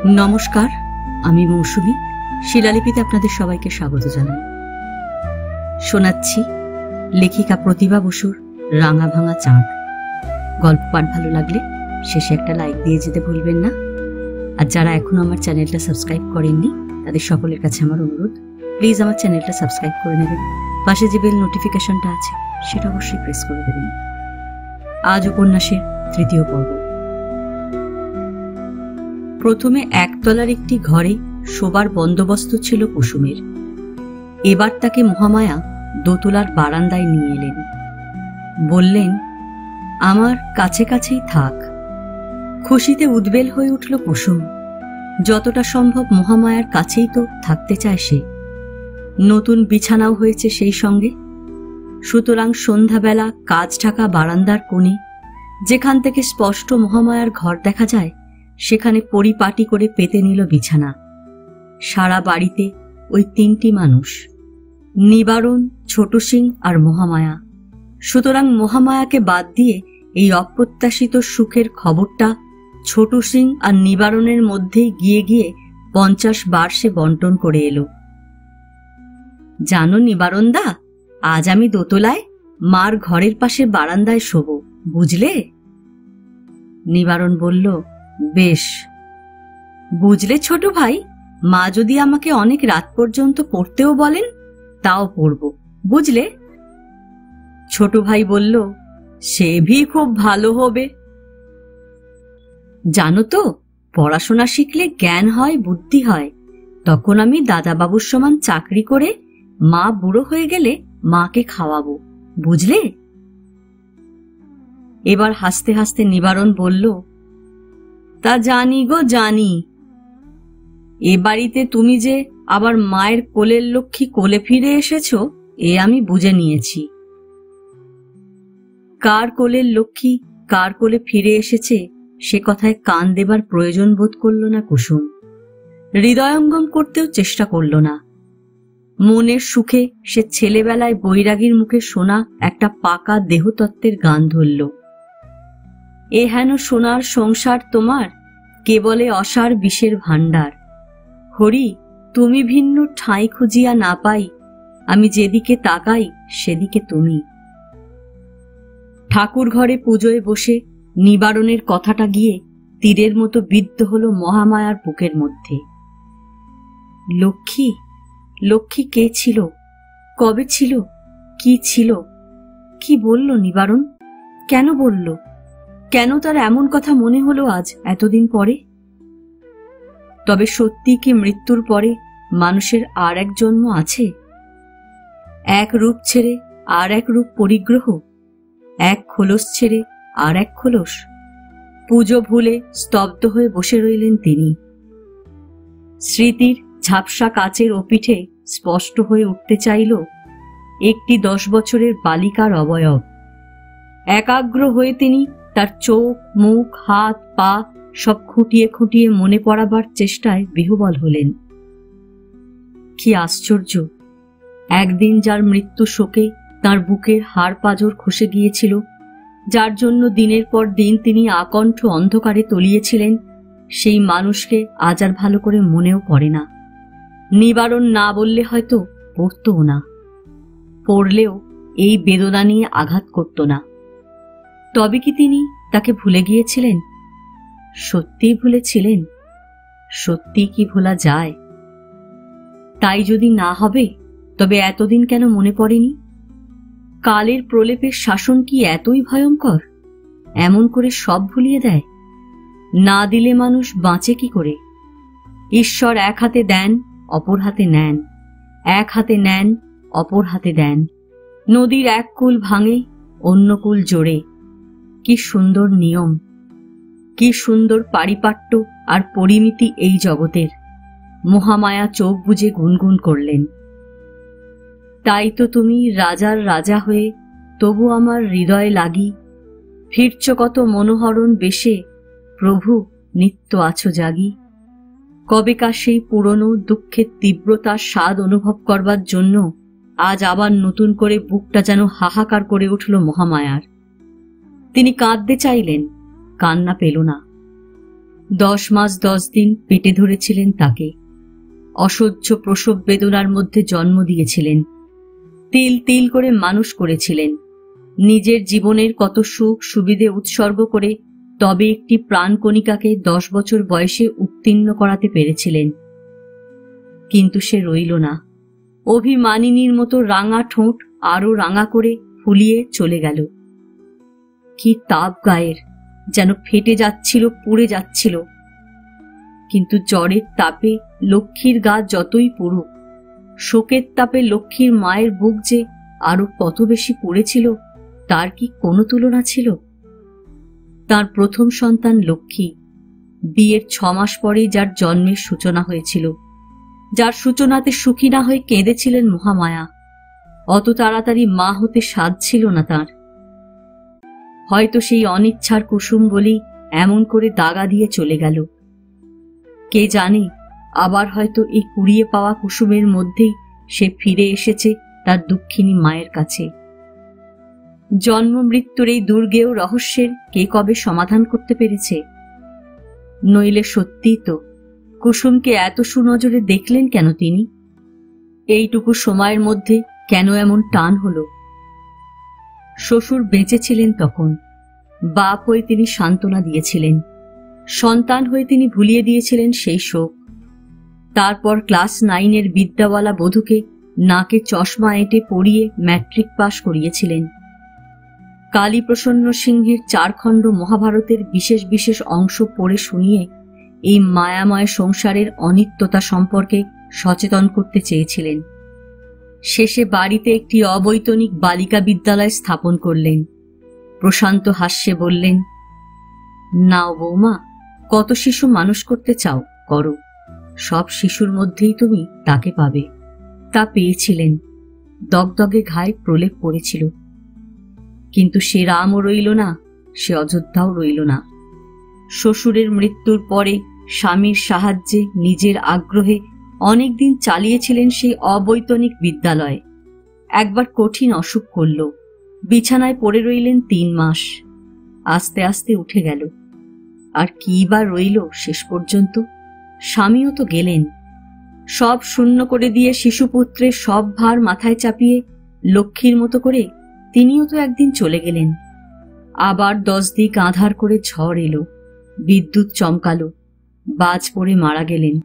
নমস্কার, আমি মৌসুমী। শিলালিপিতে আপনাদের সবাইকে স্বাগত জানাই। শোনাচ্ছি লেখিকা প্রতিভা বসুর রাঙা ভাঙা চাঁদ। গল্প পাঠ ভালো লাগলে শেষে একটা লাইক দিয়ে যেতে ভুলবেন না। আর যারা এখনো আমার চ্যানেলটা সাবস্ক্রাইব করেননি তাদের সকলের কাছে আমার অনুরোধ, প্লিজ আমার চ্যানেলটা সাবস্ক্রাইব করে নেবেন। পাশে যে বেল নোটিফিকেশনটা আছে সেটা অবশ্যই প্রেস করে দেবেন। আজ উপন্যাসের তৃতীয় পর্ব। প্রথমে একতলার একটি ঘরে শোবার বন্দোবস্ত ছিল কুসুমের। এবার তাকে মহামায়া দোতলার বারান্দায় নিয়ে এলেন। বললেন, আমার কাছে কাছেই থাক। খুশিতে উদ্বেল হয়ে উঠল কুসুম। যতটা সম্ভব মহামায়ার কাছেই তো থাকতে চায় সে। নতুন বিছানাও হয়েছে সেই সঙ্গে। সুতরাং সন্ধ্যাবেলা কাজ ঢাকা বারান্দার কোণে, যেখান থেকে স্পষ্ট মহামায়ার ঘর দেখা যায়, সেখানে পরিপাটি করে পেতে নিল বিছানা। সারা বাড়িতে ওই তিনটি মানুষ, নিবারণ, ছোট সিং আর মহামায়া। সুতরাং মহামায়াকে বাদ দিয়ে এই অপ্রত্যাশিত সুখের খবরটা ছোট সিং আর নিবারণের মধ্যেই গিয়ে গিয়ে 50 বার সে বন্টন করে এলো। জানো নিবারণদা, আজ আমি দোতলায় মার ঘরের পাশে বারান্দায় শোব, বুঝলে? নিবারণ বলল, বেশ। বুঝলে ছোট ভাই, মা যদি আমাকে অনেক রাত পর্যন্ত পড়তেও বলেন তাও পড়ব, বুঝলে? ছোট ভাই বলল, সে ভি খুব ভালো হবে। জানো তো, পড়াশোনা শিখলে জ্ঞান হয়, বুদ্ধি হয়। তখন আমি দাদাবাবুর সমান চাকরি করে মা বুড়ো হয়ে গেলে মাকে খাওয়াবো, বুঝলে? এবার হাসতে হাসতে নিবারণ বলল, তা জানি গো জানি। এ বাড়িতে তুমি যে আবার মায়ের কোলের লক্ষ্মী কোলে ফিরে এসেছো, এ আমি বুঝে নিয়েছি। কার কোলের লক্ষ্মী কার কোলে ফিরে এসেছে সে কথায় কান দেবার প্রয়োজন বোধ করল না কুসুম। হৃদয়ঙ্গম করতেও চেষ্টা করল না। মনের সুখে সে ছেলেবেলায় বৈরাগীর মুখে শোনা একটা পাকা দেহতত্ত্বের গান ধরল। এ হেন সোনার সংসার তোমার, কেবলে অসার বিষের ভাণ্ডার। হরি, তুমি ভিন্ন ঠাঁই খুঁজিয়া না পাই, আমি যেদিকে তাকাই সেদিকে তুমি। ঠাকুর ঘরে পুজোয় বসে নিবারণের কথাটা গিয়ে তীরের মতো বিদ্ধ হল মহামায়ার বুকের মধ্যে। লক্ষ্মী, লক্ষ্মী কে ছিল, কবে ছিল, কি ছিল? কি বলল নিবারণ? কেন বলল? কেন তার এমন কথা মনে হলো আজ এতদিন পরে? তবে সত্যি কি মৃত্যুর পরে মানুষের আর এক জন্ম আছে? এক রূপ ছেড়ে আর এক রূপ পরিগ্রহ, এক খোলস ছেড়ে আর এক খোলস? পুজো ভুলে স্তব্ধ হয়ে বসে রইলেন তিনি। স্মৃতির ঝাপসা কাচের ওপিঠে স্পষ্ট হয়ে উঠতে চাইল একটি 10 বছরের বালিকার অবয়ব। একাগ্র হয়ে তিনি তার চোখ, মুখ, হাত, পা সব খুঁটিয়ে খুঁটিয়ে মনে পড়াবার চেষ্টায় বিহ্বল হলেন। কি আশ্চর্য! একদিন যার মৃত্যু শোকে তার বুকের হাড় পাঁজর খসে গিয়েছিল, যার জন্য দিনের পর দিন তিনি আকণ্ঠ অন্ধকারে তলিয়েছিলেন, সেই মানুষকে আজ আর ভালো করে মনেও পড়ে না। নিবারণ না বললে হয়তো পড়তও না, পড়লেও এই বেদনা নিয়ে আঘাত করত না। তবে কি তিনি তাকে ভুলে গিয়েছিলেন? সত্যিই ভুলেছিলেন? সত্যি কি ভোলা যায়? তাই যদি না হবে তবে এতদিন কেন মনে পড়েনি? কালের প্রলেপের শাসন কি এতই ভয়ঙ্কর, এমন করে সব ভুলিয়ে দেয়? না দিলে মানুষ বাঁচে কি করে? ঈশ্বর এক হাতে দেন, অপর হাতে নেন, এক হাতে নেন, অপর হাতে দেন। নদীর এক কূল ভাঙে, অন্য কূল জোড়ে। কি সুন্দর নিয়ম, কি সুন্দর পারিপাট্য আর পরিমিতি এই জগতের! মহামায়া চোখ বুজে গুনগুন করলেন, তাই তো তুমি রাজার রাজা হয়ে তবু আমার হৃদয়ে লাগি, ফিরছ কত মনোহরণ বেশে, প্রভু নিত্য আছো জাগি। কবেকার সেই পুরনো দুঃখের তীব্রতার স্বাদ অনুভব করবার জন্য আজ আবার নতুন করে বুকটা যেন হাহাকার করে উঠল মহামায়ার। তিনি কাঁদতে চাইলেন, কান্না পেল না। 10 মাস 10 দিন পেটে ধরেছিলেন তাকে, অসহ্য প্রসব বেদনার মধ্যে জন্ম দিয়েছিলেন, তিল তিল করে মানুষ করেছিলেন, নিজের জীবনের কত সুখ সুবিধে উৎসর্গ করে তবে একটি প্রাণকণিকাকে 10 বছর বয়সে উত্তীর্ণ করাতে পেরেছিলেন। কিন্তু সে রইল না। অভিমানিনীর মতো রাঙা ঠোঁট আরো রাঙা করে ফুলিয়ে চলে গেল। কি তাপ গায়ের, যেন ফেটে যাচ্ছিল, পুড়ে যাচ্ছিল। কিন্তু জ্বরের তাপে লক্ষ্মীর গা যতই পুড়ুক, শোকের তাপে লক্ষ্মীর মায়ের বুক যে আরো কত বেশি পুড়েছিল তার কি কোনো তুলনা ছিল? তার প্রথম সন্তান লক্ষ্মী, বিয়ের 6 মাস পরেই যার জন্মের সূচনা হয়েছিল, যার সূচনাতে সুখী না হয়ে কেঁদেছিলেন মহামায়া। অত তাড়াতাড়ি মা হতে সাধ ছিল না তার। হয়তো সেই অনিচ্ছার কুসুম বলেই এমন করে দাগা দিয়ে চলে গেল। কে জানে, আবার হয়তো এই কুড়িয়ে পাওয়া কুসুমের মধ্যেই সে ফিরে এসেছে তার দুঃখিনী মায়ের কাছে। জন্ম মৃত্যুর এই দুর্গেয় রহস্যের কে কবে সমাধান করতে পেরেছে? নইলে সত্যিই তো কুসুমকে এত সুনজরে দেখলেন কেন তিনি? এইটুকু সময়ের মধ্যে কেন এমন টান হলো? শ্বশুর বেঁচে ছিলেন তখন, বাপ হয়ে তিনি সান্ত্বনা দিয়েছিলেন, সন্তান হয়ে তিনি ভুলিয়ে দিয়েছিলেন সেই শোক। তারপর ক্লাস 9-এর বিদ্যাওয়ালা বধূকে নাকে চশমা এঁটে পরিয়ে ম্যাট্রিক পাশ করিয়েছিলেন। কালীপ্রসন্ন সিংহের 4 খণ্ড মহাভারতের বিশেষ বিশেষ অংশ পড়ে শুনিয়ে এই মায়াময় সংসারের অনিত্যতা সম্পর্কে সচেতন করতে চেয়েছিলেন। শেষে বাড়িতে একটি অবৈতনিক বালিকা বিদ্যালয় স্থাপন করলেন। প্রশান্ত হাস্যে বললেন, নাও বৌমা, কত শিশু মানুষ করতে চাও করো, সব শিশুর মধ্যেই তুমি তাকে পাবে। তা পেয়েছিলেন। দগদগে ঘায়ে প্রলেপ পড়েছিল। কিন্তু সে রামও রইল না, সে অযোধ্যাও রইল না। শ্বশুরের মৃত্যুর পরে স্বামীর সাহায্যে নিজের আগ্রহে অনেকদিন চালিয়েছিলেন সেই অবৈতনিক বিদ্যালয়। একবার কঠিন অসুখ করল, বিছানায় পড়ে রইলেন 3 মাস। আস্তে আস্তে উঠে গেল। আর কি বা রইল শেষ পর্যন্ত? স্বামীও তো গেলেন। সব শূন্য করে দিয়ে শিশুপুত্রের সব ভার মাথায় চাপিয়ে লক্ষ্মীর মতো করে তিনিও তো একদিন চলে গেলেন। আবার 10 দিক আঁধার করে ঝড় এলো, বিদ্যুৎ চমকালো, বাজ পড়ে মারা গেলেন।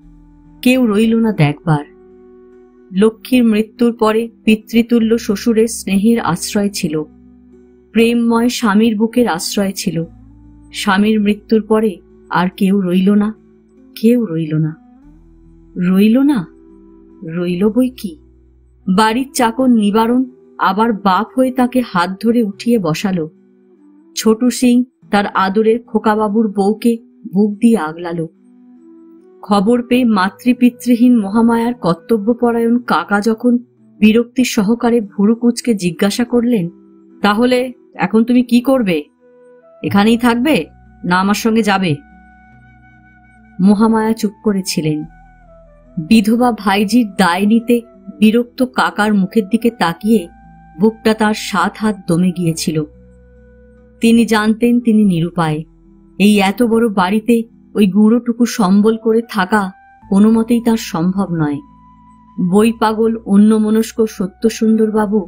কেউ রইল না দেখবার। লক্ষ্মীর মৃত্যুর পরে পিতৃতুল্য শ্বশুরের স্নেহের আশ্রয় ছিল, প্রেমময় স্বামীর বুকের আশ্রয় ছিল। স্বামীর মৃত্যুর পরে আর কেউ রইল না, কেউ রইল না। রইল না, রইল বই কি। বাড়ির চাকর নিবারণ আবার বাপ হয়ে তাকে হাত ধরে উঠিয়ে বসালো। ছোটু সিং তার আদরের খোকাবাবুর বউকে বুক দিয়ে আগলালো। খবর পেয়ে মাতৃপিতৃহীন মহামায়ার কর্তব্যপরায়ণ কাকা যখন বিরক্তি সহকারে ভুরু কুঁচকে জিজ্ঞাসা করলেন, তাহলে এখন তুমি কি করবে? এখানেই থাকবে না আমার সঙ্গে যাবে? মহামায়া চুপ করেছিলেন। বিধবা ভাইজির দায় নিতে বিরক্ত কাকার মুখের দিকে তাকিয়ে বুকটা তার 7 হাত দমে গিয়েছিল। তিনি জানতেন তিনি নিরুপায়। এই এত বড় বাড়িতে ওই গুঁড়োটুকু সম্বল করে থাকা কোনো মতেই তার সম্ভব নয়। বই পাগল অন্যমনস্ক সত্যসুন্দরবাবু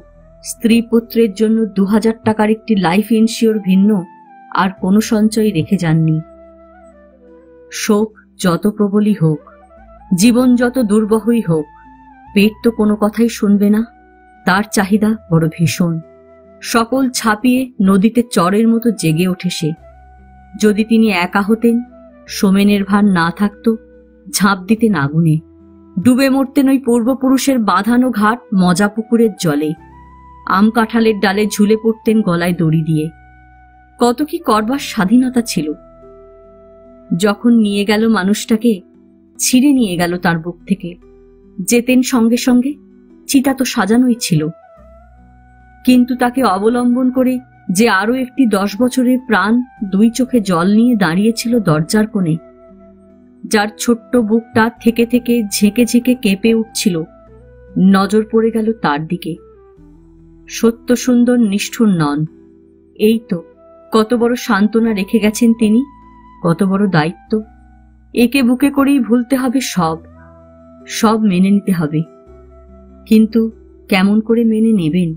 স্ত্রী পুত্রের জন্য 2000 টাকার একটি লাইফ ইন্স্যুর ভিন্ন আর কোনো সঞ্চয় রেখে যাননি। শোক যত প্রবলই হোক, জীবন যত দুর্বহই হোক, পেট তো কোনো কথাই শুনবে না। তার চাহিদা বড় ভীষণ। সকল ছাপিয়ে নদীতে চরের মতো জেগে ওঠে সে। যদি তিনি একা হতেন, সোমেনের ভার না থাকত, ঝাঁপ দিতেন আগুনে, ডুবে মরতেন ওই পূর্বপুরুষের বাঁধানো ঘাট মজা পুকুরের জলে, আম কাঁঠালের ডালে ঝুলে পড়তেন গলায় দড়ি দিয়ে। কত কি করবার স্বাধীনতা ছিল। যখন নিয়ে গেল মানুষটাকে, ছিঁড়ে নিয়ে গেল তার বুক থেকে। যেতেন সঙ্গে সঙ্গে, চিতা তো সাজানোই ছিল। কিন্তু তাকে অবলম্বন করে যে আরো একটি 10 বছরের প্রাণ 2 চোখে জল নিয়ে দাঁড়িয়েছিল দরজার কোণে, যার ছোট্ট বুকটা থেকে থেকে ঝেঁকে ঝেঁকে কেঁপে উঠছিল, নজর পড়ে গেল তার দিকে। সত্য সুন্দর নিষ্ঠুর নন। এই তো কত বড় সান্ত্বনা রেখে গেছেন তিনি, কত বড় দায়িত্ব। একে বুকে করেই ভুলতে হবে সব, সব মেনে নিতে হবে। কিন্তু কেমন করে মেনে নেবেন,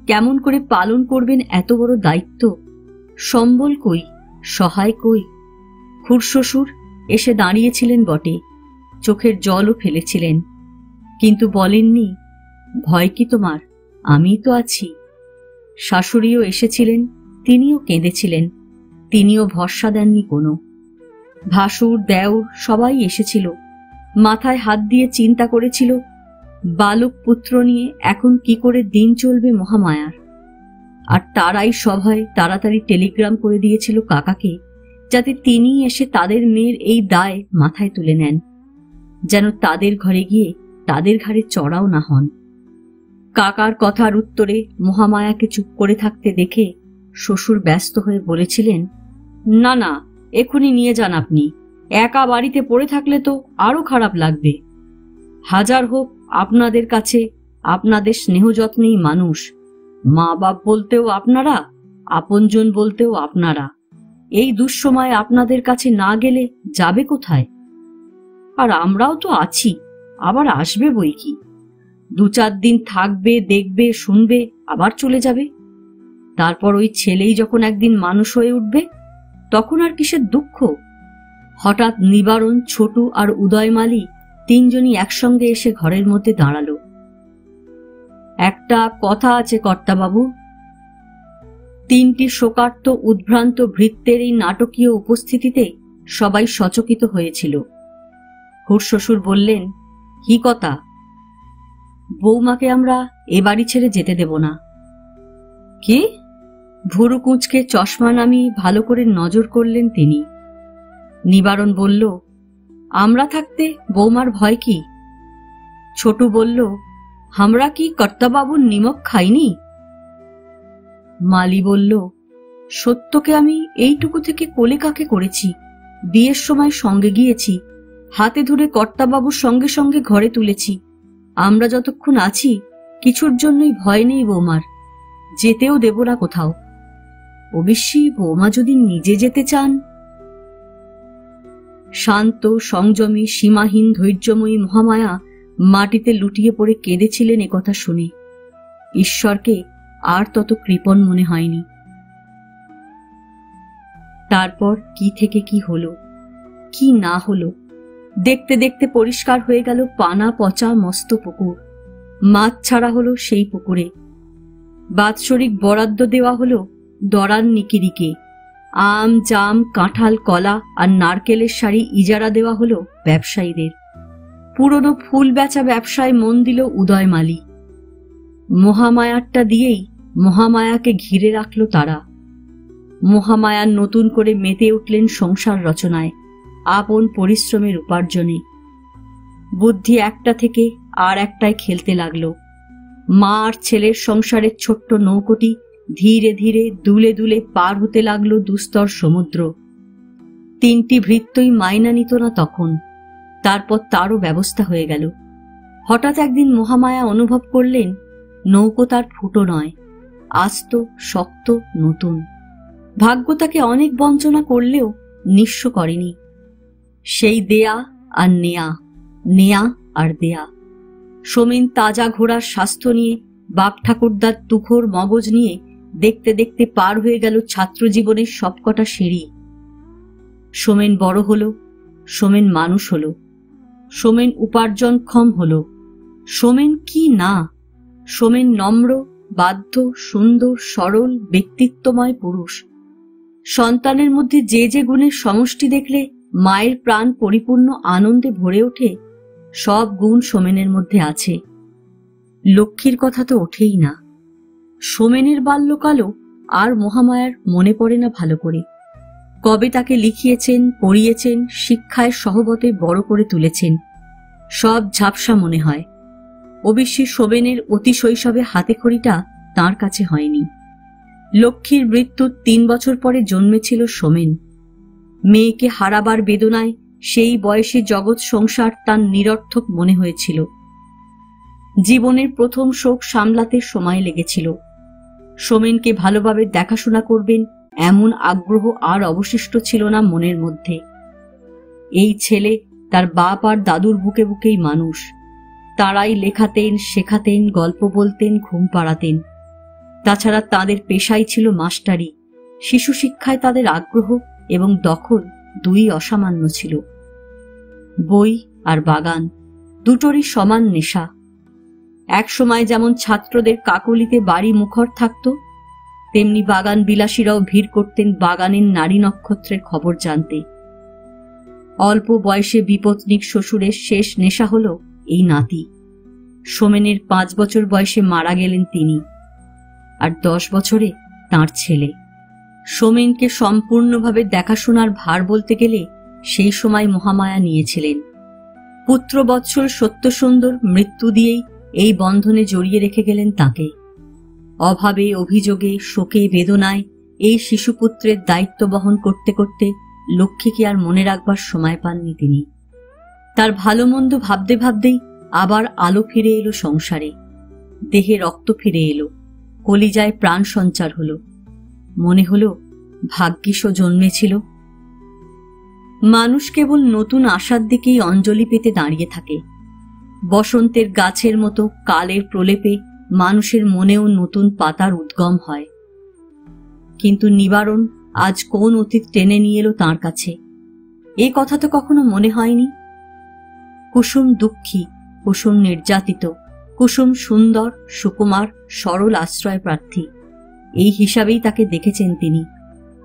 কেমন করে পালন করবেন এত বড় দায়িত্ব? সম্বল কই, সহায় কই? খুড়শ্বশুর এসে দাঁড়িয়েছিলেন বটে, চোখের জলও ফেলেছিলেন, কিন্তু বলেননি, ভয় কি তোমার, আমিই তো আছি। শাশুড়িও এসেছিলেন, তিনিও কেঁদেছিলেন, তিনিও ভরসা দেননি কোনো। ভাসুর দেওর সবাই এসেছিল, মাথায় হাত দিয়ে চিন্তা করেছিল বালক পুত্র নিয়ে এখন কি করে দিন চলবে মহামায়ার। আর তারাই সভায় তাড়াতাড়ি টেলিগ্রাম করে দিয়েছিল কাকাকে, যাতে তিনি এসে তাদের মেয়ের এই দায় মাথায় তুলে নেন, যেন তাদের ঘরে গিয়ে তাদের ঘাড়ে চড়াও না হন। কাকার কথার উত্তরে মহামায়াকে চুপ করে থাকতে দেখে শ্বশুর ব্যস্ত হয়ে বলেছিলেন, না না, এখনই নিয়ে যান আপনি, একা বাড়িতে পড়ে থাকলে তো আরো খারাপ লাগবে। হাজার হোক আপনাদের কাছে আপনাদের স্নেহ যত্নেই মানুষ, মা বাপ বলতেও আপনারা, আপনজন বলতেও আপনারা। এই দুঃসময় আপনাদের কাছে না গেলে যাবে কোথায়? আর আমরাও তো আছি, আবার আসবে বই কি, 2-4 দিন থাকবে, দেখবে, শুনবে, আবার চলে যাবে। তারপর ওই ছেলেই যখন একদিন মানুষ হয়ে উঠবে, তখন আর কিসের দুঃখ? হঠাৎ নিবারণ, ছোটু আর উদয়মালী তিনজনই একসঙ্গে এসে ঘরের মধ্যে দাঁড়ালো। একটা কথা আছে কর্তাবাবু। 3টি শোকার্ত উদ্ভ্রান্ত ভৃত্যের এই নাটকীয় উপস্থিতিতে সবাই সচকিত হয়েছিল। খুড়শ্বশুর বললেন, কি কথা? বৌমাকে আমরা এ বাড়ি ছেড়ে যেতে দেব না। কি? ভুরু কুঁচকে চশমা নামিয়ে ভালো করে নজর করলেন তিনি। নিবারণ বলল, আমরা থাকতে বৌমার ভয় কি? ছোটু বলল, আমরা কি কর্তাবাবুর নিমক খাইনি? মালি বলল, সত্যকে আমি এইটুকু থেকে কোলে কাকে করেছি, বিয়ের সময় সঙ্গে গিয়েছি, হাতে ধরে কর্তাবাবুর সঙ্গে সঙ্গে ঘরে তুলেছি। আমরা যতক্ষণ আছি কিছুর জন্যই ভয় নেই বৌমার, যেতেও দেব না কোথাও। অবশ্যই বৌমা যদি নিজে যেতে চান। শান্ত, সংযমী, সীমাহীন ধৈর্যময়ী মহামায়া মাটিতে লুটিয়ে পড়ে কেঁদেছিলেন একথা শুনে। ঈশ্বরকে আর তত কৃপণ মনে হয়নি। তারপর কি থেকে কি হলো, কি না হলো, দেখতে দেখতে পরিষ্কার হয়ে গেল পানা পচা মস্ত পুকুর। মাছ ছাড়া হলো সেই পুকুরে। বাৎসরিক বরাদ্দ দেওয়া হলো দরান নিকিরিকে। আম, জাম, কাঁঠাল, কলা আর নারকেলের শাড়ি ইজারা দেওয়া হলো ব্যবসায়ীদের। পুরনো ফুল বেচা ব্যবসায় মন দিল উদয়মালী। মহামায়ারটা দিয়েই মহামায়াকে ঘিরে রাখল তারা। মহামায়ার নতুন করে মেতে উঠলেন সংসার রচনায়, আপন পরিশ্রমের উপার্জনে। বুদ্ধি একটা থেকে আর একটায় খেলতে লাগলো। মা আর ছেলের সংসারের ছোট্ট নৌকোটি ধীরে ধীরে দুলে দুলে পার হতে লাগলো দুস্তর সমুদ্র। 3টি ভৃত্যই মাইনা নিত না তখন। তারপর তারও ব্যবস্থা হয়ে গেল। হঠাৎ একদিন মহামায়া অনুভব করলেন নৌকো তার ফুটো নয়, আস্ত, শক্ত, নতুন। ভাগ্য তাকে অনেক বঞ্চনা করলেও নিঃস্ব করেনি। সেই দেয়া আর নেয়া, নেয়া আর দেয়া। সোমেন তাজা ঘোড়ার স্বাস্থ্য নিয়ে, বাপ ঠাকুরদার তুখোর মগজ নিয়ে দেখতে দেখতে পার হয়ে গেল ছাত্র জীবনের সবকটা সিঁড়ি। সোমেন বড় হলো, সোমেন মানুষ হলো, সোমেন উপার্জনক্ষম হলো। সোমেন কি না! সোমেন নম্র, বাধ্য, সুন্দর, সরল, ব্যক্তিত্বময় পুরুষ। সন্তানের মধ্যে যে যে গুণের সমষ্টি দেখলে মায়ের প্রাণ পরিপূর্ণ আনন্দে ভরে ওঠে, সব গুণ সোমেনের মধ্যে আছে। লক্ষ্মীর কথা তো ওঠেই না। সোমেনের বাল্যকালও আর মহামায়ার মনে পড়ে না ভালো করে। কবে তাকে লিখিয়েছেন, পড়িয়েছেন, শিক্ষায় সহবতে বড় করে তুলেছেন, সব ঝাপসা মনে হয়। অবশ্যই সোমেনের অতি শৈশবে হাতে খড়িটা তাঁর কাছে হয়নি। লক্ষ্মীর মৃত্যুর 3 বছর পরে জন্মেছিল সোমেন। মেয়েকে হারাবার বেদনায় সেই বয়সে জগৎ সংসার তার নিরর্থক মনে হয়েছিল। জীবনের প্রথম শোক সামলাতে সময় লেগেছিল। সোমেনকে ভালোভাবে দেখাশোনা করবেন এমন আগ্রহ আর অবশিষ্ট ছিল না মনের মধ্যে। এই ছেলে তার বাপ আর দাদুর বুকে বুকেই মানুষ। তারাই লেখাতেন, শেখাতেন, গল্প বলতেন, ঘুম পাড়াতেন। তাছাড়া তাদের পেশাই ছিল মাস্টারি। শিশু শিক্ষায় তাদের আগ্রহ এবং দখল দুই অসামান্য ছিল। বই আর বাগান দুটোরই সমান নেশা। এক সময় যেমন ছাত্রদের কাকলিতে বাড়ি মুখর থাকত, তেমনি বাগান বিলাসীরাও ভিড় করতেন বাগানের নারী নক্ষত্রের খবর জানতে। অল্প বয়সে বিপত্নিক শ্বশুরের শেষ নেশা হল এই নাতি। সোমেনের 5 বছর বয়সে মারা গেলেন তিনি, আর 10 বছরে তাঁর ছেলে। সোমেনকে সম্পূর্ণভাবে দেখাশোনার ভার বলতে গেলে সেই সময় মহামায়া নিয়েছিলেন। পুত্রবৎসল সত্যসুন্দর মৃত্যু দিয়েই এই বন্ধনে জড়িয়ে রেখে গেলেন তাকে। অভাবে, অভিযোগে, শোকে, বেদনায় এই শিশুপুত্রের দায়িত্ব বহন করতে করতে লক্ষ্মীকে আর মনে রাখবার সময় পাননি তিনি। তার ভালো মন্দ ভাবতে ভাবতেই আবার আলো ফিরে এলো সংসারে, দেহে রক্ত ফিরে এলো, কলিজায় প্রাণ সঞ্চার হলো। মনে হলো ভাগ্যিসও জন্মেছিল। মানুষ কেবল নতুন আশার দিকেই অঞ্জলি পেতে দাঁড়িয়ে থাকে। বসন্তের গাছের মতো কালের প্রলেপে মানুষের মনেও নতুন পাতার উদ্গম হয়। কিন্তু নিবারণ আজ কোন অতীত টেনে নিয়ে এলো তাঁর কাছে, এ কথা তো কখনো মনে হয়নি। কুসুম দুঃখী, কুসুম নির্যাতিত, কুসুম সুন্দর, সুকুমার, সরল আশ্রয় প্রার্থী, এই হিসাবেই তাকে দেখেছেন তিনি।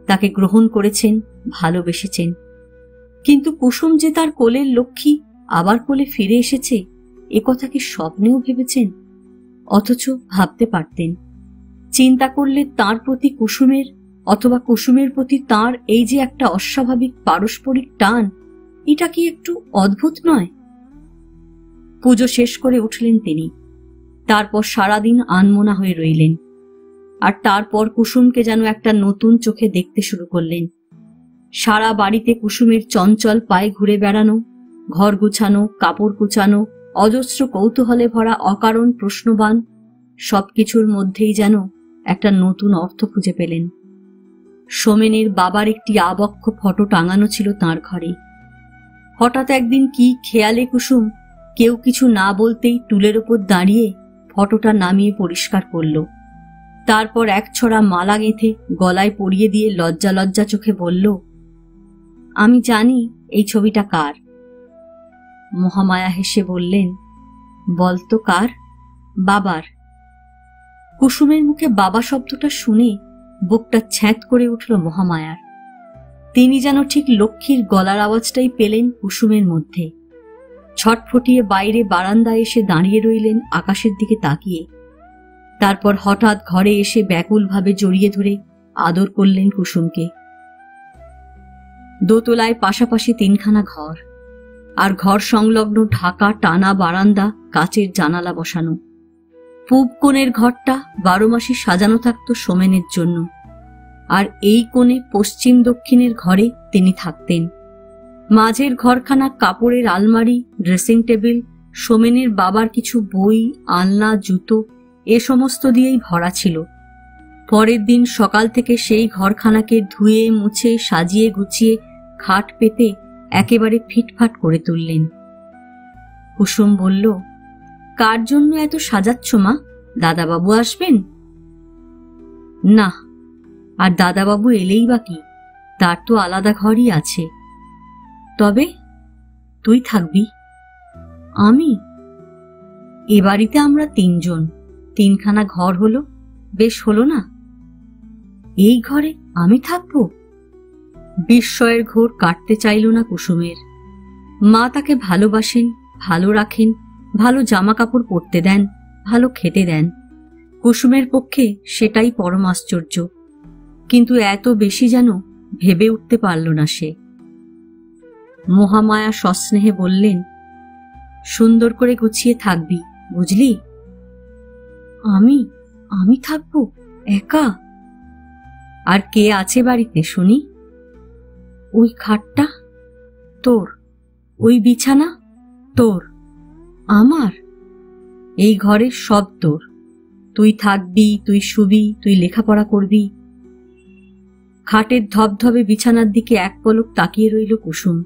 তাকে গ্রহণ করেছেন, ভালোবেসেছেন। কিন্তু কুসুম যে তার কোলের লক্ষ্মী আবার কোলে ফিরে এসেছে, এ কথা কি স্বপ্নেও ভেবেছেন? অথচ ভাবতে পারতেন। চিন্তা করলে তার প্রতি কুসুমের অথবা কুসুমের প্রতি তার এই যে একটা অস্বাভাবিক পারস্পরিক টান, এটা কি একটু অদ্ভুত নয়? পুজো শেষ করে উঠলেন তিনি। তারপর সারাদিন আনমনা হয়ে রইলেন। আর তারপর কুসুমকে যেন একটা নতুন চোখে দেখতে শুরু করলেন। সারা বাড়িতে কুসুমের চঞ্চল পায়ে ঘুরে বেড়ানো, ঘর গুছানো, কাপড় কুচানো, অজস্র কৌতূহলে ভরা অকারণ প্রশ্নবান, সবকিছুর মধ্যেই যেন একটা নতুন অর্থ খুঁজে পেলেন। সোমেনের বাবার একটি আবক্ষ ফটো টাঙানো ছিল তাঁর ঘরে। হঠাৎ একদিন কি খেয়ালে কুসুম কেউ কিছু না বলতেই টুলের ওপর দাঁড়িয়ে ফটোটা নামিয়ে পরিষ্কার করল। তারপর এক ছড়া মালা গেঁথে গলায় পরিয়ে দিয়ে লজ্জা লজ্জা চোখে বলল, আমি জানি এই ছবিটা কার। মহামায়া হেসে বললেন, বলতো কার? বাবার। কুসুমের মুখে বাবা শব্দটা শুনে বুকটা ছ্যাঁত করে উঠল মহামায়ার। তিনি যেন ঠিক লক্ষ্মীর গলার আওয়াজটাই পেলেন কুসুমের মধ্যে। ছটফটিয়ে বাইরে বারান্দায় এসে দাঁড়িয়ে রইলেন আকাশের দিকে তাকিয়ে। তারপর হঠাৎ ঘরে এসে ব্যাকুলভাবে জড়িয়ে ধরে আদর করলেন কুসুমকে। দোতলায় পাশাপাশি 3খানা ঘর, আর ঘর সংলগ্ন ঢাকা টানা বারান্দা, কাচের জানালা বসানো। পূব কোণের ঘরটা 12 মাসই সাজানো থাকতো সোমেনের জন্য, আর এই কোণে পশ্চিম দক্ষিণের ঘরে তিনি থাকতেন। মাঝের ঘরখানা কাপড়ের আলমারি, ড্রেসিং টেবিল, সোমেনের বাবার কিছু বই, আলনা, জুতো, এ সমস্ত দিয়েই ভরা ছিল। পরের দিন সকাল থেকে সেই ঘরখানাকে ধুয়ে মুছে সাজিয়ে গুছিয়ে খাট পেতে একেবারে ফিটফাট করে তুললেন। কুসুম বলল, কার জন্য এত সাজাচ্ছ মা? দাদাবাবু আসবেন? না, আর দাদাবাবু এলেই বা কি, তার তো আলাদা ঘরই আছে। তবে তুই থাকবি? আমি? এ বাড়িতে আমরা 3 জন, 3খানা ঘর হলো, বেশ হলো না? এই ঘরে আমি থাকবো? বিস্ময়ের ঘোর কাটতে চাইল না কুসুমের। মা তাকে ভালোবাসেন, ভালো রাখেন, ভালো জামা কাপড় পরতে দেন, ভালো খেতে দেন। কুসুমের পক্ষে সেটাই পরম আশ্চর্য। কিন্তু এত বেশি যেন ভেবে উঠতে পারল না সে। মহামায়া সস্নেহে বললেন, সুন্দর করে গুছিয়ে থাকবি, বুঝলি? আমি থাকবো একা? আর কে আছে বাড়িতে শুনি? ওই খাটটা তোর, ওই বিছানা তোর, আমার। এই ঘরের সব তোর। তুই থাকবি, তুই শুবি, তুই লেখাপড়া করবি। খাটের ধবধবে বিছানার দিকে এক পলক তাকিয়ে রইল কুসুম।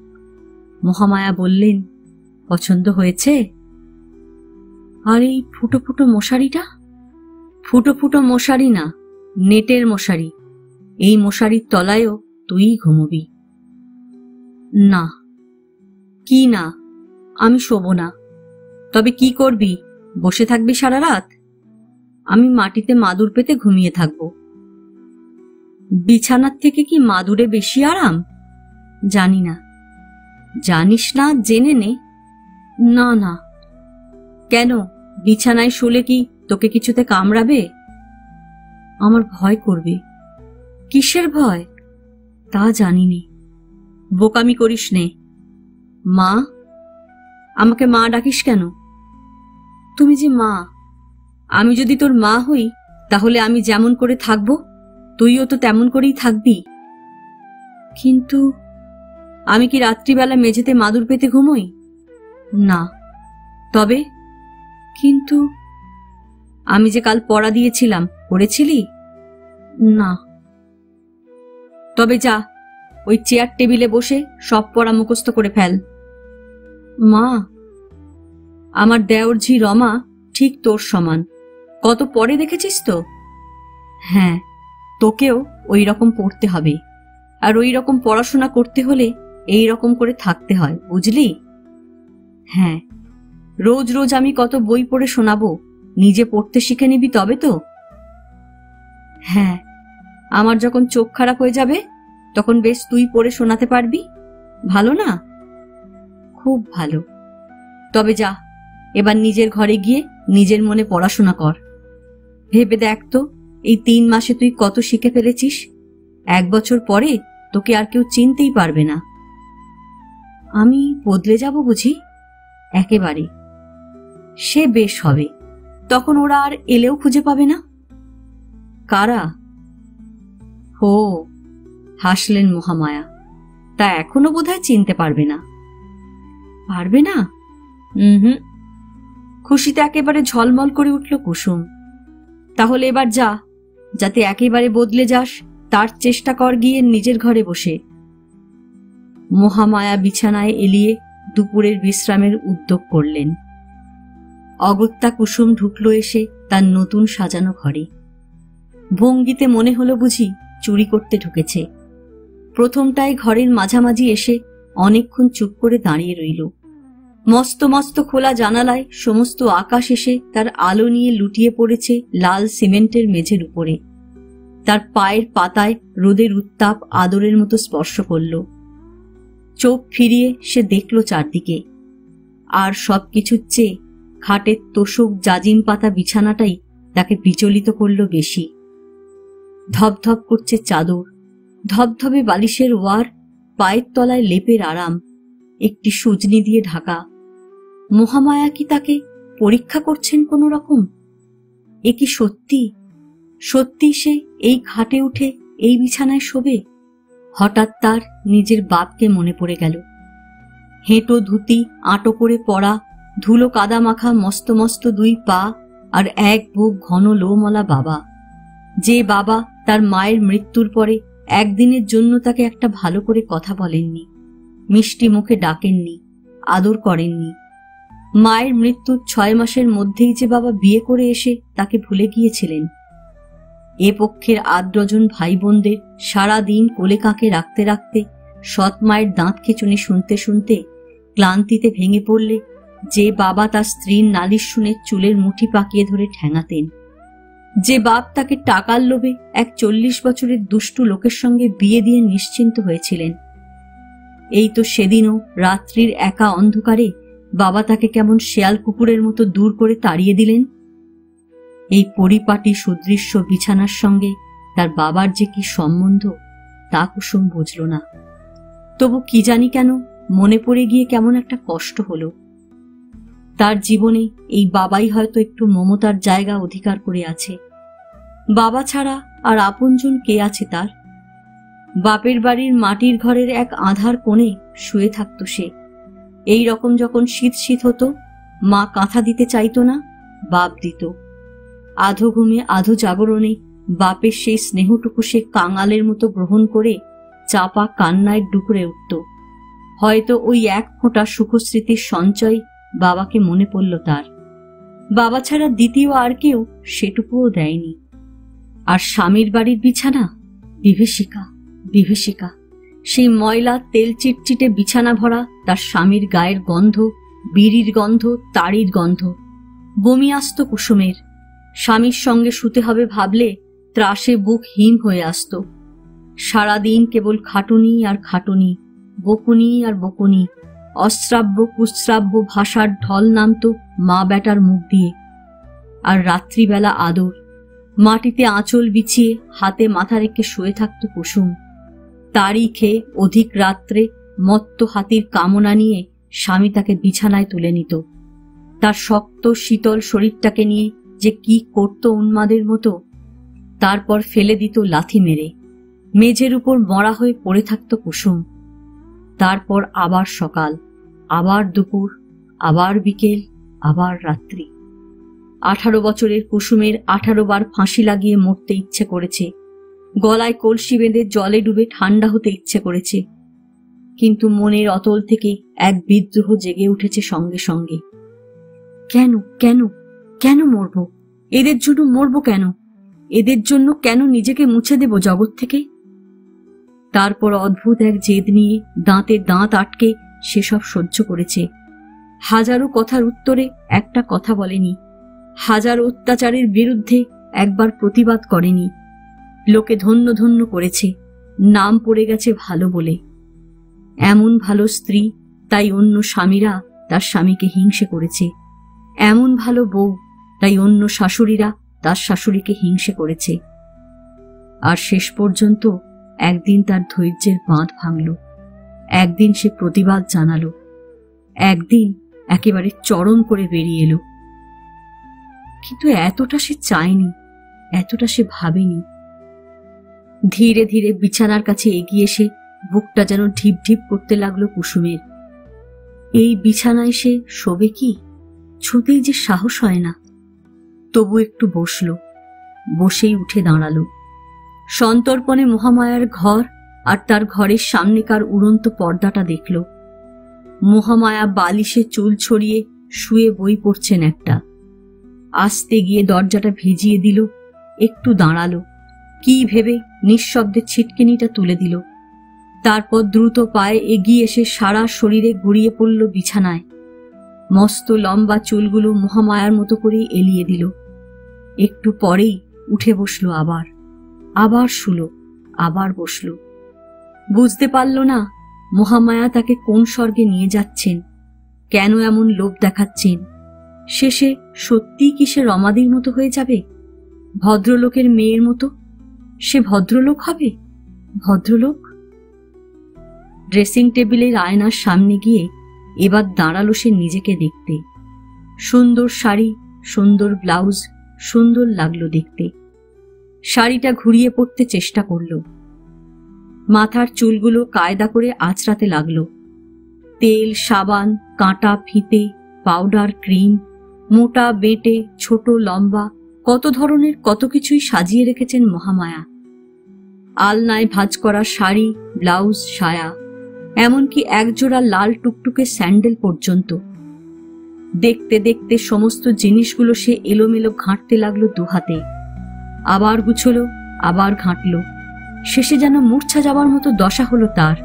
মহামায়া বললেন, পছন্দ হয়েছে? আর এই ফুটো ফুটো মশারিটা? ফুটো ফুটো মশারি না, নেটের মশারি। এই মশারির তলায়ও তুই ঘুমবি। না। কি না? আমি শোবো না। তবে কি করবি? বসে থাকবি সারা রাত? আমি মাটিতে মাদুর পেতে ঘুমিয়ে থাকব। বিছানার থেকে কি মাদুরে বেশি আরাম? জানি না। জানিস না জেনে নে। না না। কেন, বিছানায় শুলে কি তোকে কিছুতে কামড়াবে? আমার ভয় করবে। কিসের ভয়? তা জানি নে। বোকামি করিস নে। মা? আমাকে মা ডাকিস কেন? তুমি যে মা। আমি যদি তোর মা হই, তাহলে আমি যেমন করে থাকব তুইও তো তেমন করেই থাকবি। কিন্তু আমি কি রাত্রিবেলা মেঝেতে মাদুর পেতে ঘুমোই? না। তবে? কিন্তু আমি যে কাল পড়া দিয়েছিলাম, পড়েছিলি? না। তবে যা, ওই চেয়ার টেবিলে বসে সব পড়া মুখস্থ করে ফেল। মা, আমার দেওর ঝি রমা ঠিক তোর সমান। কত পড়ে দেখেছিস তো? হ্যাঁ, তোকেও ওই রকম পড়তে হবে। আর ওই রকম পড়াশোনা করতে হলে এই রকম করে থাকতে হয়, বুঝলি? হ্যাঁ, রোজ রোজ আমি কত বই পড়ে শোনাবো, নিজে পড়তে শিখে নিবি তবে তো। হ্যাঁ, আমার যখন চোখ খারাপ হয়ে যাবে তখন বেশ তুই পড়ে শোনাতে পারবি। ভালো না? খুব ভালো। তবে যা, এবার নিজের ঘরে গিয়ে নিজের মনে পড়াশোনা কর। ভেবে দেখ তো, এই 3 মাসে তুই কত শিখে ফেলেছিস। 1 বছর পরে তোকে আর কেউ চিনতেই পারবে না। আমি বদলে যাব বুঝি? একেবারে। সে বেশ হবে, তখন ওরা আর এলেও খুঁজে পাবে না। কারা? হো, হাসলেন মহামায়া। তা এখনো বোধহয় চিনতে পারবে না। পারবে না? হুম। খুশিতে একেবারে ঝলমল করে উঠল কুসুম। তাহলে এবার যা, যাতে একেবারে বদলে যাস তার চেষ্টা কর গিয়ে নিজের ঘরে বসে। মহামায়া বিছানায় এলিয়ে দুপুরের বিশ্রামের উদ্যোগ করলেন। অগত্যা কুসুম ঢুকল এসে তার নতুন সাজানো ঘরে। ভঙ্গিতে মনে হলো বুঝি চুরি করতে ঢুকেছে। প্রথমটায় ঘরের মাঝামাঝি এসে অনেকক্ষণ চুপ করে দাঁড়িয়ে রইল। মস্ত মস্ত খোলা জানালায় সমস্ত আকাশ এসে তার আলো নিয়ে লুটিয়ে পড়েছে লাল সিমেন্টের মেঝের উপরে। তার পায়ের পাতায় রোদের উত্তাপ আদরের মতো স্পর্শ করল। চোখ ফিরিয়ে সে দেখল চারদিকে। আর সবকিছুর চেয়ে খাটের তোষক জাজিম পাতা বিছানাটাই তাকে বিচলিত করল বেশি। ধপধপ করছে চাদর, ধবধবে বালিশের ওয়ার, পায়ের তলায় লেপের আরাম, একটি সুজনি দিয়ে ঢাকা। মহামায়া কি তাকে পরীক্ষা করছেন কোনো রকম? এ কি সত্যি? সত্যি সে এই খাটে উঠে এই বিছানায় শোবে? হঠাৎ তার নিজের বাপকে মনে পড়ে গেল। হেঁটো ধুতি, আঁটো করে পড়া, ধুলো কাদা মাখা মস্ত মস্ত 2 পা আর এক বুক ঘন লোমলা বাবা। যে বাবা তার মায়ের মৃত্যুর পরে একদিনের জন্য তাকে একটা ভালো করে কথা বলেননি, মিষ্টি মুখে ডাকেননি, আদর করেননি। মায়ের মৃত্যুর 6 মাসের মধ্যেই যে বাবা বিয়ে করে এসে তাকে ভুলে গিয়েছিলেন। এ পক্ষের 8 ডজন ভাই বোনদের সারাদিন কোলে কাঁকে রাখতে রাখতে, সৎ মায়ের দাঁত খিঁচুনি শুনতে শুনতে ক্লান্তিতে ভেঙে পড়লে যে বাবা তার স্ত্রীর নালিশ শুনে চুলের মুঠি পাকিয়ে ধরে ঠ্যাঙাতেন, যে বাপ তাকে টাকার লোভে এক 40 বছরের দুষ্টু লোকের সঙ্গে বিয়ে দিয়ে নিশ্চিন্ত হয়েছিলেন, এই তো সেদিনও রাত্রির একা অন্ধকারে বাবা তাকে কেমন শেয়াল কুকুরের মতো দূর করে তাড়িয়ে দিলেন। এই পরিপাটি সুদৃশ্য বিছানার সঙ্গে তার বাবার যে কি সম্বন্ধ তা কুসুম বুঝল না। তবু কি জানি কেন মনে পড়ে গিয়ে কেমন একটা কষ্ট হলো। তার জীবনে এই বাবাই হয়তো একটু মমতার জায়গা অধিকার করে আছে। বাবা ছাড়া আর আপনজন কে আছে তার? বাপের বাড়ির মাটির ঘরের এক আঁধার কোণে শুয়ে থাকত সে। এই রকম যখন শীত শীত হতো, মা কাঁথা দিতে চাইতো না, বাপ দিত। আধো ঘুমে আধো জাগরণে বাপের সেই স্নেহটুকু সে কাঙালের মতো গ্রহণ করে চাপা কান্নায় ডুকরে উঠত। হয়তো ওই এক ফোঁটা সুখস্মৃতির সঞ্চয় বাবাকে মনে পড়ল তার। বাবা ছাড়া দ্বিতীয় আর কেউ সেটুকুও দেয়নি। আর স্বামীর বাড়ির বিছানা, বিভীষিকা, বিভীষিকা। সেই ময়লা তেল চিটচিটে বিছানা ভরা তার স্বামীর গায়ের গন্ধ, বিড়ির গন্ধ, তাড়ির গন্ধ। বমি আসত কুসুমের। স্বামীর সঙ্গে শুতে হবে ভাবলে ত্রাসে বুক হিম হয়ে আসত। সারাদিন কেবল খাটুনি আর খাটুনি, বকুনি আর বকুনি। অশ্রাব্য কুশ্রাব্য ভাষার ঢল নামত মা বেটার মুখ দিয়ে। আর রাত্রিবেলা আদর, মাটিতে আঁচল বিছিয়ে হাতে মাথা রেখে শুয়ে থাকত কুসুম। তারই খেয়ে অধিক রাত্রে মত্ত হাতির কামনা নিয়ে স্বামী তাকে বিছানায় তুলে নিত। তার শক্ত শীতল শরীরটাকে নিয়ে যে কি করত উন্মাদের মতো। তারপর ফেলে দিত লাথি মেরে। মেঝের উপর মরা হয়ে পড়ে থাকত কুসুম। তারপর আবার সকাল, আবার দুপুর, আবার বিকেল, আবার রাত্রি। 18 বছরের কুসুমের 18 বার ফাঁসি লাগিয়ে মরতে ইচ্ছে করেছে। গলায় কলসি বেঁধে জলে ডুবে ঠান্ডা হতে ইচ্ছে করেছে। কিন্তু মনের অতল থেকে এক বিদ্রোহ জেগে উঠেছে সঙ্গে সঙ্গে। কেন কেন কেন মরব? এদের জন্য মরব কেন? এদের জন্য কেন নিজেকে মুছে দেব জগৎ থেকে? তারপর অদ্ভুত এক জেদ নিয়ে দাঁতে দাঁত আটকে সেসব সহ্য করেছে। হাজারো কথার উত্তরে একটা কথা বলেনি। হাজার অত্যাচারের বিরুদ্ধে একবার প্রতিবাদ করেনি। লোকে ধন্য ধন্য করেছে, নাম পড়ে গেছে ভালো বলে। এমন ভালো স্ত্রী, তাই অন্য স্বামীরা তার স্বামীকে হিংসে করেছে। এমন ভালো বউ, তাই অন্য শাশুড়িরা তার শাশুড়িকে হিংসে করেছে। আর শেষ পর্যন্ত একদিন তার ধৈর্যের বাঁধ ভাঙল। একদিন সে প্রতিবাদ জানালো। একদিন একেবারে চরম করে বেরিয়ে এলো। কিন্তু এতটা সে চায়নি, এতটা সে ভাবেনি। ধীরে ধীরে বিছানার কাছে এগিয়ে এসে বুকটা যেন ঢিপ ঢিপ করতে লাগলো কুসুমের। এই বিছানায় সে শোবে কি? ছুতেই যে সাহস হয় না। তবু একটু বসল, বসেই উঠে দাঁড়ালো। সন্তর্পণে মহামায়ার ঘর আর তার ঘরের সামনেকার উড়ন্ত পর্দাটা দেখল। মহামায়া বালিশে চুল ছড়িয়ে শুয়ে বই পড়ছেন একটা। আস্তে গিয়ে দরজাটা ভেজিয়ে দিল, একটু দাঁড়ালো। কি ভেবে নিঃশব্দে ছিটকিনিটা তুলে দিল। তারপর দ্রুত পায়ে এগিয়ে এসে সারা শরীরে গড়িয়ে পড়ল বিছানায়। মস্ত লম্বা চুলগুলো মহামায়ার মতো করে এলিয়ে দিল। একটু পরেই উঠে বসল আবার। আবার শুলো, আবার বসল। বুঝতে পারল না মহামায়া তাকে কোন স্বর্গে নিয়ে যাচ্ছেন, কেন এমন লোভ দেখাচ্ছেন। শেষে সত্যিই কি সে রমাদির মতো হয়ে যাবে? ভদ্রলোকের মেয়ের মতো সে ভদ্রলোক হবে? ভদ্রলোক? ড্রেসিং টেবিলের আয়নার সামনে গিয়ে এবার দাঁড়ালো সে নিজেকে দেখতে। সুন্দর শাড়ি, সুন্দর ব্লাউজ, সুন্দর লাগলো দেখতে। শাড়িটা ঘুরিয়ে পড়তে চেষ্টা করল। মাথার চুলগুলো কায়দা করে আঁচড়াতে লাগলো। তেল, সাবান, কাঁটা, ফিতে, পাউডার, ক্রিম, মোটা বেঁটে, ছোট লম্বা, কত ধরনের কত কিছুই সাজিয়ে রেখেছেন মহামায়া। আলনায় ভাঁজ করা শাড়ি, ব্লাউজ, সায়া, এমনকি একজোড়া লাল টুকটুকে স্যান্ডেল পর্যন্ত। দেখতে দেখতে সমস্ত জিনিসগুলো সে এলোমেলো ঘাঁটতে লাগলো দুহাতে। আবার গুছলো, আবার ঘাঁটল। শেষে যেন মূর্ছা যাবার মতো দশা হলো তার।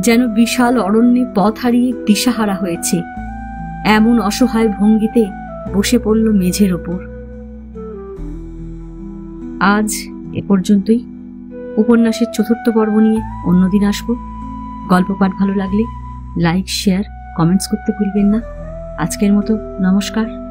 যেন বিশাল অরণ্যে পথ হারিয়ে দিশাহারা হয়েছে। এমন অসহায় ভঙ্গিতে বসে পড়ল মেঝের ওপর। আজ এ পর্যন্তই। উপন্যাসের 4র্থ পর্ব নিয়ে অন্যদিন আসব। গল্প পাঠ ভালো লাগলে লাইক, শেয়ার, কমেন্টস করতে ভুলবেন না। আজকের মতো নমস্কার।